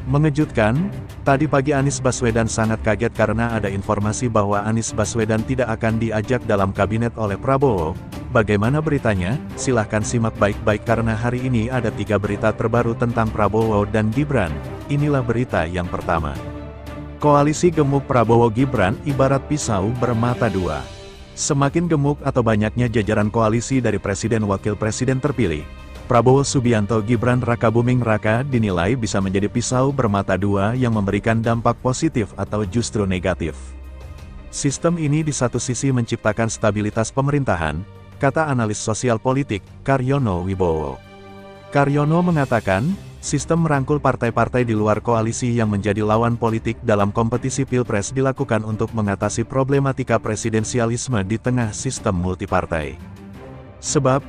Mengejutkan, tadi pagi Anies Baswedan sangat kaget karena ada informasi bahwa Anies Baswedan tidak akan diajak dalam kabinet oleh Prabowo. Bagaimana beritanya? Silahkan simak baik-baik karena hari ini ada 3 berita terbaru tentang Prabowo dan Gibran. Inilah berita yang pertama. Koalisi gemuk Prabowo-Gibran ibarat pisau bermata dua. Semakin gemuk atau banyaknya jajaran koalisi dari Presiden Wakil Presiden terpilih, Prabowo Subianto Gibran Rakabuming Raka dinilai bisa menjadi pisau bermata dua yang memberikan dampak positif atau justru negatif. Sistem ini di satu sisi menciptakan stabilitas pemerintahan, kata analis sosial politik, Karyono Wibowo. Karyono mengatakan, sistem merangkul partai-partai di luar koalisi yang menjadi lawan politik dalam kompetisi Pilpres dilakukan untuk mengatasi problematika presidensialisme di tengah sistem multipartai. Sebab,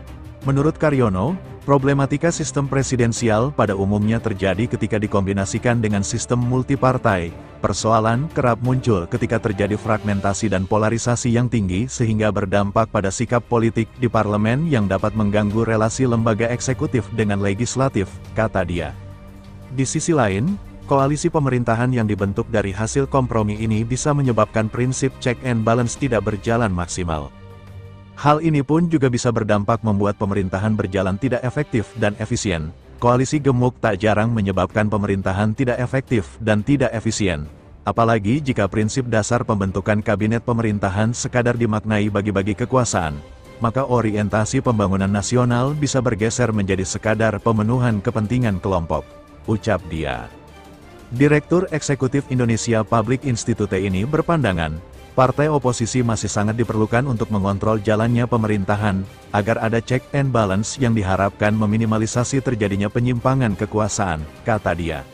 menurut Karyono, problematika sistem presidensial pada umumnya terjadi ketika dikombinasikan dengan sistem multipartai. Persoalan kerap muncul ketika terjadi fragmentasi dan polarisasi yang tinggi sehingga berdampak pada sikap politik di parlemen yang dapat mengganggu relasi lembaga eksekutif dengan legislatif, kata dia. Di sisi lain, koalisi pemerintahan yang dibentuk dari hasil kompromi ini bisa menyebabkan prinsip check and balance tidak berjalan maksimal. Hal ini pun juga bisa berdampak membuat pemerintahan berjalan tidak efektif dan efisien. Koalisi gemuk tak jarang menyebabkan pemerintahan tidak efektif dan tidak efisien. Apalagi jika prinsip dasar pembentukan kabinet pemerintahan sekadar dimaknai bagi-bagi kekuasaan, maka orientasi pembangunan nasional bisa bergeser menjadi sekadar pemenuhan kepentingan kelompok, ucap dia. Direktur Eksekutif Indonesia Public Institute ini berpandangan, partai oposisi masih sangat diperlukan untuk mengontrol jalannya pemerintahan, agar ada check and balance yang diharapkan meminimalisasi terjadinya penyimpangan kekuasaan, kata dia.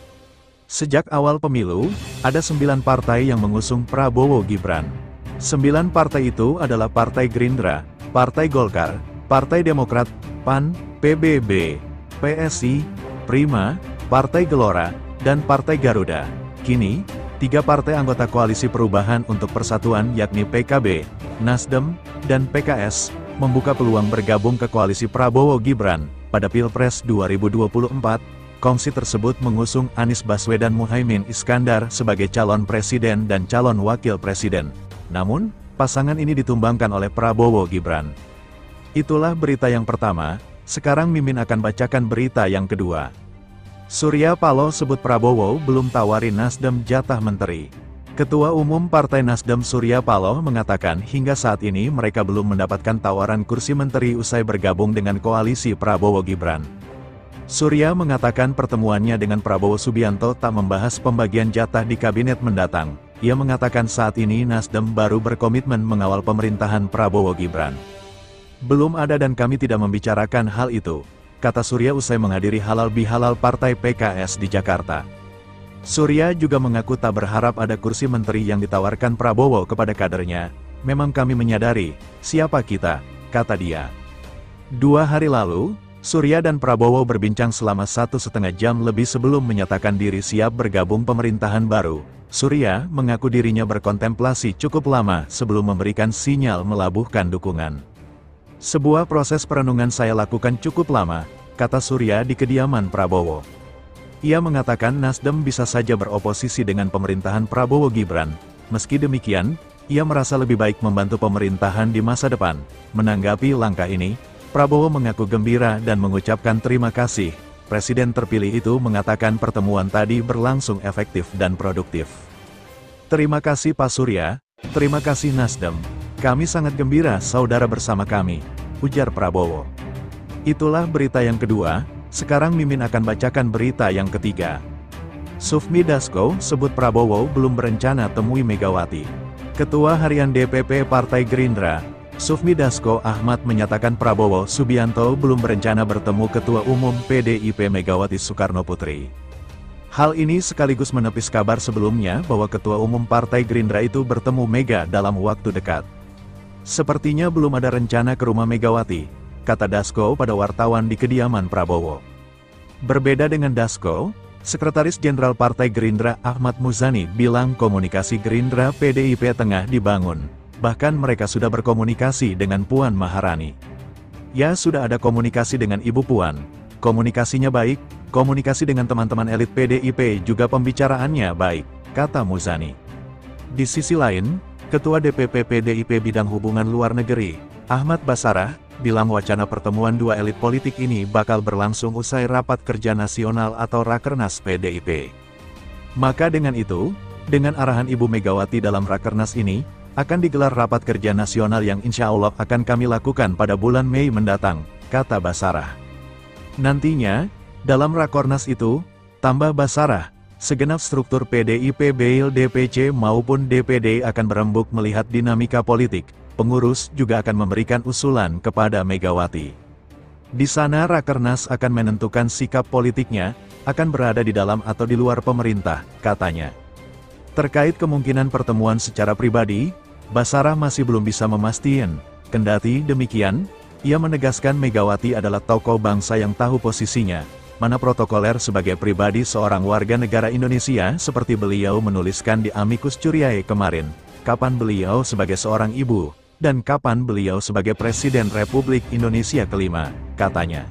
Sejak awal pemilu, ada 9 partai yang mengusung Prabowo Gibran. 9 partai itu adalah Partai Gerindra, Partai Golkar, Partai Demokrat, PAN, PBB, PSI, Prima, Partai Gelora, dan Partai Garuda. Kini, 3 partai anggota Koalisi Perubahan untuk Persatuan yakni PKB, Nasdem, dan PKS, membuka peluang bergabung ke Koalisi Prabowo Gibran. Pada Pilpres 2024, kongsi tersebut mengusung Anies Baswedan Muhaimin Iskandar sebagai calon presiden dan calon wakil presiden. Namun, pasangan ini ditumbangkan oleh Prabowo Gibran. Itulah berita yang pertama, sekarang Mimin akan bacakan berita yang kedua. Surya Paloh sebut Prabowo belum tawari Nasdem jatah menteri. Ketua Umum Partai Nasdem Surya Paloh mengatakan hingga saat ini mereka belum mendapatkan tawaran kursi menteri usai bergabung dengan koalisi Prabowo Gibran. Surya mengatakan pertemuannya dengan Prabowo Subianto tak membahas pembagian jatah di kabinet mendatang. Ia mengatakan saat ini Nasdem baru berkomitmen mengawal pemerintahan Prabowo Gibran. Belum ada dan kami tidak membicarakan hal itu, kata Surya usai menghadiri halal bihalal Partai PKS di Jakarta. Surya juga mengaku tak berharap ada kursi menteri yang ditawarkan Prabowo kepada kadernya. Memang kami menyadari, siapa kita, kata dia. 2 hari lalu, Surya dan Prabowo berbincang selama 1,5 jam lebih sebelum menyatakan diri siap bergabung pemerintahan baru. Surya mengaku dirinya berkontemplasi cukup lama sebelum memberikan sinyal melabuhkan dukungan. Sebuah proses perenungan saya lakukan cukup lama, kata Surya di kediaman Prabowo. Ia mengatakan Nasdem bisa saja beroposisi dengan pemerintahan Prabowo Gibran. Meski demikian, ia merasa lebih baik membantu pemerintahan di masa depan. Menanggapi langkah ini, Prabowo mengaku gembira dan mengucapkan terima kasih. Presiden terpilih itu mengatakan pertemuan tadi berlangsung efektif dan produktif. Terima kasih Pak Surya, terima kasih Nasdem. Kami sangat gembira saudara bersama kami, ujar Prabowo. Itulah berita yang kedua, sekarang Mimin akan bacakan berita yang ketiga. Sufmi Dasko sebut Prabowo belum berencana temui Megawati. Ketua Harian DPP Partai Gerindra, Sufmi Dasko Ahmad menyatakan Prabowo Subianto belum berencana bertemu Ketua Umum PDIP Megawati Soekarnoputri. Hal ini sekaligus menepis kabar sebelumnya bahwa Ketua Umum Partai Gerindra itu bertemu Mega dalam waktu dekat. Sepertinya belum ada rencana ke rumah Megawati, kata Dasko pada wartawan di kediaman Prabowo. Berbeda dengan Dasko, Sekretaris Jenderal Partai Gerindra Ahmad Muzani bilang komunikasi Gerindra PDIP tengah dibangun. Bahkan mereka sudah berkomunikasi dengan Puan Maharani. Ya sudah ada komunikasi dengan Ibu Puan. Komunikasinya baik, Komunikasi dengan teman-teman elit PDIP juga pembicaraannya baik, kata Muzani. Di sisi lain, Ketua DPP PDIP Bidang Hubungan Luar Negeri, Ahmad Basarah, bilang wacana pertemuan dua elit politik ini bakal berlangsung usai Rapat Kerja Nasional atau Rakernas PDIP. Maka dengan itu, dengan arahan Ibu Megawati dalam Rakernas ini, akan digelar Rapat Kerja Nasional yang insya Allah akan kami lakukan pada bulan Mei mendatang, kata Basarah. Nantinya, dalam Rakornas itu, tambah Basarah, segenap struktur PDIP baik DPC maupun DPD akan berembuk melihat dinamika politik, pengurus juga akan memberikan usulan kepada Megawati. Di sana Rakernas akan menentukan sikap politiknya, akan berada di dalam atau di luar pemerintah, katanya. Terkait kemungkinan pertemuan secara pribadi, Basarah masih belum bisa memastikan, kendati demikian, ia menegaskan Megawati adalah tokoh bangsa yang tahu posisinya, mana protokoler sebagai pribadi seorang warga negara Indonesia seperti beliau menuliskan di Amicus Curiae kemarin, kapan beliau sebagai seorang ibu, dan kapan beliau sebagai Presiden Republik Indonesia kelima, katanya.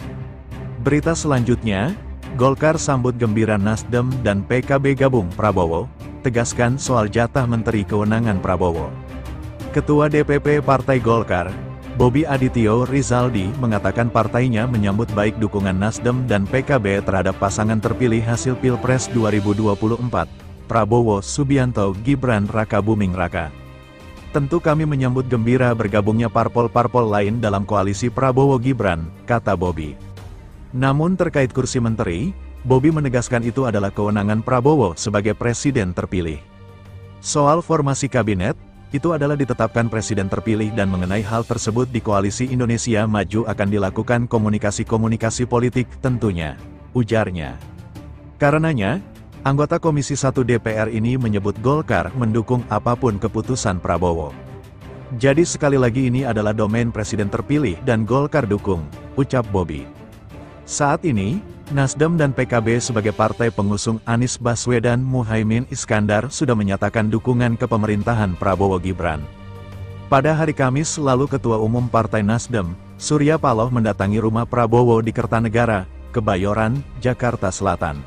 Berita selanjutnya, Golkar sambut gembira Nasdem dan PKB gabung Prabowo, tegaskan soal jatah Menteri Kewenangan Prabowo. Ketua DPP Partai Golkar, Bobi Adityo Rizaldi mengatakan partainya menyambut baik dukungan Nasdem dan PKB terhadap pasangan terpilih hasil Pilpres 2024, Prabowo Subianto Gibran Raka Buming Raka. Tentu kami menyambut gembira bergabungnya parpol-parpol lain dalam koalisi Prabowo Gibran, kata Bobi. Namun terkait kursi menteri, Bobi menegaskan itu adalah kewenangan Prabowo sebagai presiden terpilih. Soal formasi kabinet, itu adalah ditetapkan presiden terpilih dan mengenai hal tersebut di Koalisi Indonesia Maju akan dilakukan komunikasi-komunikasi politik tentunya, ujarnya. Karenanya, anggota Komisi 1 DPR ini menyebut Golkar mendukung apapun keputusan Prabowo. Jadi sekali lagi ini adalah domain presiden terpilih dan Golkar dukung, ucap Bobi. Saat ini, Nasdem dan PKB sebagai partai pengusung Anies Baswedan Muhaimin Iskandar sudah menyatakan dukungan ke pemerintahan Prabowo Gibran. Pada hari Kamis lalu Ketua Umum Partai Nasdem, Surya Paloh mendatangi rumah Prabowo di Kertanegara, Kebayoran, Jakarta Selatan.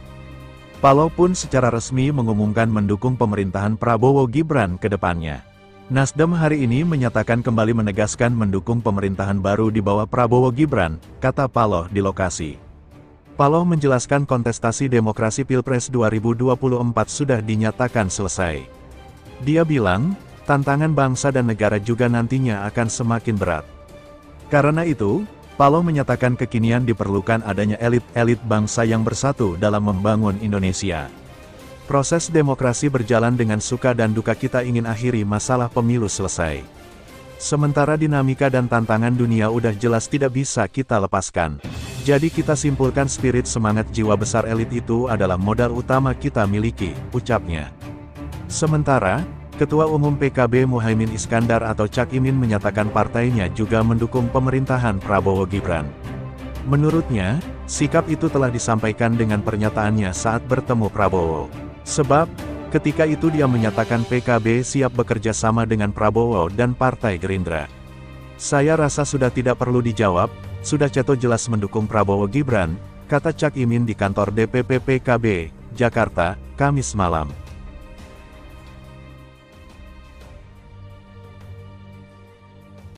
Paloh pun secara resmi mengumumkan mendukung pemerintahan Prabowo Gibran ke depannya. Nasdem hari ini menyatakan kembali menegaskan mendukung pemerintahan baru di bawah Prabowo Gibran, kata Paloh di lokasi. Paloh menjelaskan kontestasi demokrasi Pilpres 2024 sudah dinyatakan selesai. Dia bilang, tantangan bangsa dan negara juga nantinya akan semakin berat. Karena itu, Paloh menyatakan kekinian diperlukan adanya elit-elit bangsa yang bersatu dalam membangun Indonesia. Proses demokrasi berjalan dengan suka dan duka, kita ingin akhiri masalah pemilu selesai. Sementara dinamika dan tantangan dunia udah jelas tidak bisa kita lepaskan. Jadi kita simpulkan spirit semangat jiwa besar elit itu adalah modal utama kita miliki, ucapnya. Sementara, Ketua Umum PKB Muhaimin Iskandar atau Cak Imin menyatakan partainya juga mendukung pemerintahan Prabowo Gibran. Menurutnya, sikap itu telah disampaikan dengan pernyataannya saat bertemu Prabowo. Sebab, ketika itu dia menyatakan PKB siap bekerja sama dengan Prabowo dan Partai Gerindra. Saya rasa sudah tidak perlu dijawab, sudah ceto jelas mendukung Prabowo Gibran, kata Cak Imin di kantor DPP PKB, Jakarta, Kamis malam.